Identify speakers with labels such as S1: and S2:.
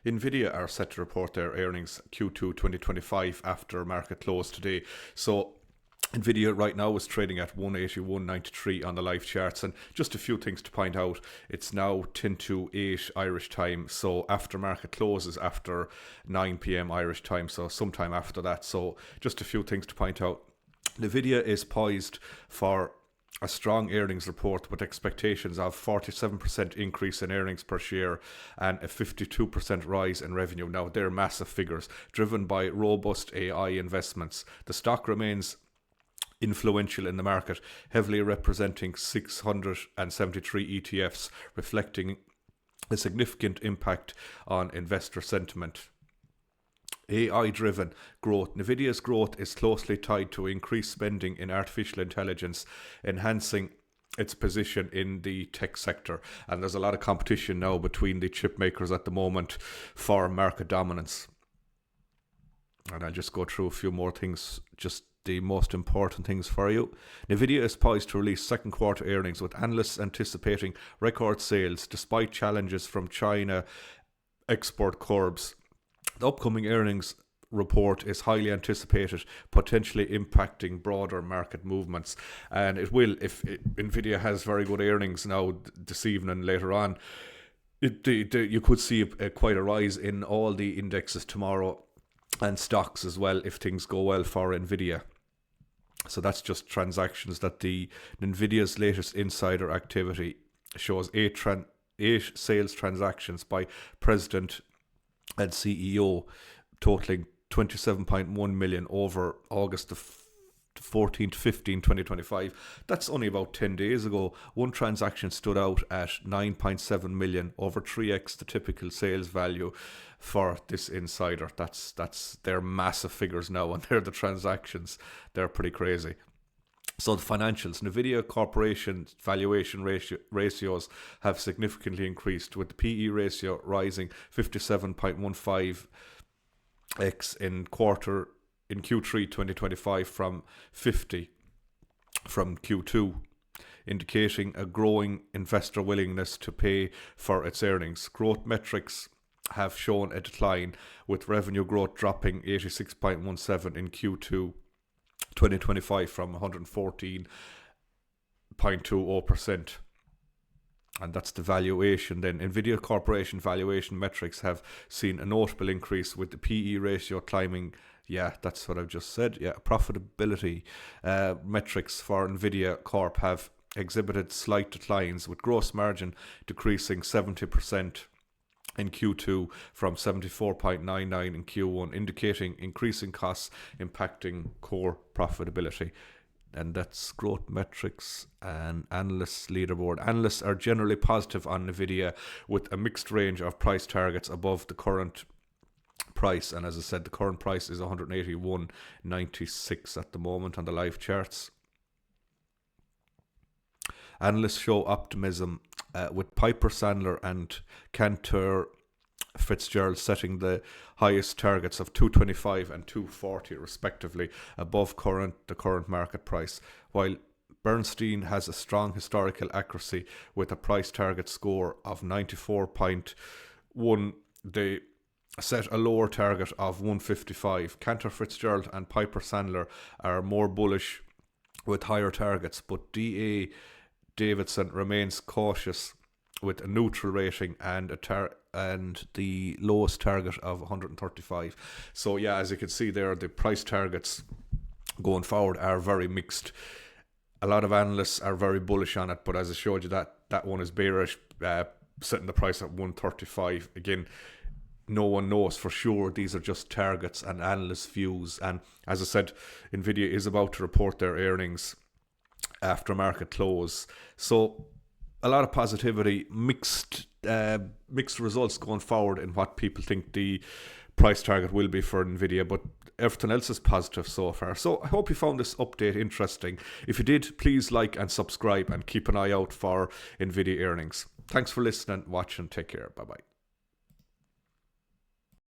S1: Nvidia are set to report their earnings Q2 2025 after market close today. So Nvidia right now is trading at 181.93 on the live charts, and just a few things to point out. It's now 10 to 8 Irish time, so after market closes after 9 p.m. Irish time, so sometime after that. So just a few things to point out. Nvidia is poised for a strong earnings report with expectations of 47% increase in earnings per share and a 52% rise in revenue. Now, they're massive figures driven by robust AI investments. The stock remains influential in the market, heavily representing 673 ETFs, reflecting a significant impact on investor sentiment. AI-driven growth. Nvidia's growth is closely tied to increased spending in artificial intelligence, enhancing its position in the tech sector. And there's a lot of competition now between the chip makers at the moment for market dominance. And I'll just go through a few more things, just the most important things for you. Nvidia is poised to release second quarter earnings, with analysts anticipating record sales despite challenges from China export curbs. The upcoming earnings report is highly anticipated, potentially impacting broader market movements. And it will, if Nvidia has very good earnings now this evening, later on, you could see quite a rise in all the indexes tomorrow and stocks as well if things go well for Nvidia. So that's just transactions that Nvidia's latest insider activity shows eight sales transactions by president and CEO totaling 27.1 million over August the 14th, 15, 2025. That's only about 10 days ago. One transaction stood out at 9.7 million, over 3x the typical sales value for this insider. That's their massive figures now, and they're the transactions. They're pretty crazy. So the financials, Nvidia Corporation valuation ratios have significantly increased, with the PE ratio rising 57.15x in Q3 2025 from 50 from Q2, indicating a growing investor willingness to pay for its earnings. Growth metrics have shown a decline, with revenue growth dropping 86.17 in Q2 2025 from 114.20%. And that's the valuation. Then Nvidia Corporation valuation metrics have seen a notable increase, with the PE ratio climbing. Yeah, that's what I've just said. Yeah, profitability metrics for Nvidia Corp have exhibited slight declines, with gross margin decreasing 70% in Q2 from 74.99 in Q1, indicating increasing costs impacting core profitability. And that's growth metrics and analysts leaderboard. Analysts are generally positive on Nvidia, with a mixed range of price targets above the current price. And as I said, the current price is 181.96 at the moment on the live charts. Analysts show optimism, with Piper Sandler and Cantor Fitzgerald setting the highest targets of 225 and 240 respectively, above the current market price, while Bernstein has a strong historical accuracy with a price target score of 94.1. They set a lower target of 155. Cantor Fitzgerald and Piper Sandler are more bullish with higher targets, but D.A. Davidson remains cautious with a neutral rating and the lowest target of 135. So yeah, as you can see there, the price targets going forward are very mixed. A lot of analysts are very bullish on it, but as I showed you, that one is bearish, setting the price at 135. Again, no one knows for sure. These are just targets and analyst views. And as I said, Nvidia is about to report their earnings after market close. So a lot of positivity, mixed results going forward in what people think the price target will be for Nvidia, but everything else is positive so far. So I hope you found this update interesting. If you did, please like and subscribe, and keep an eye out for Nvidia earnings. Thanks for listening, watching, take care, bye bye.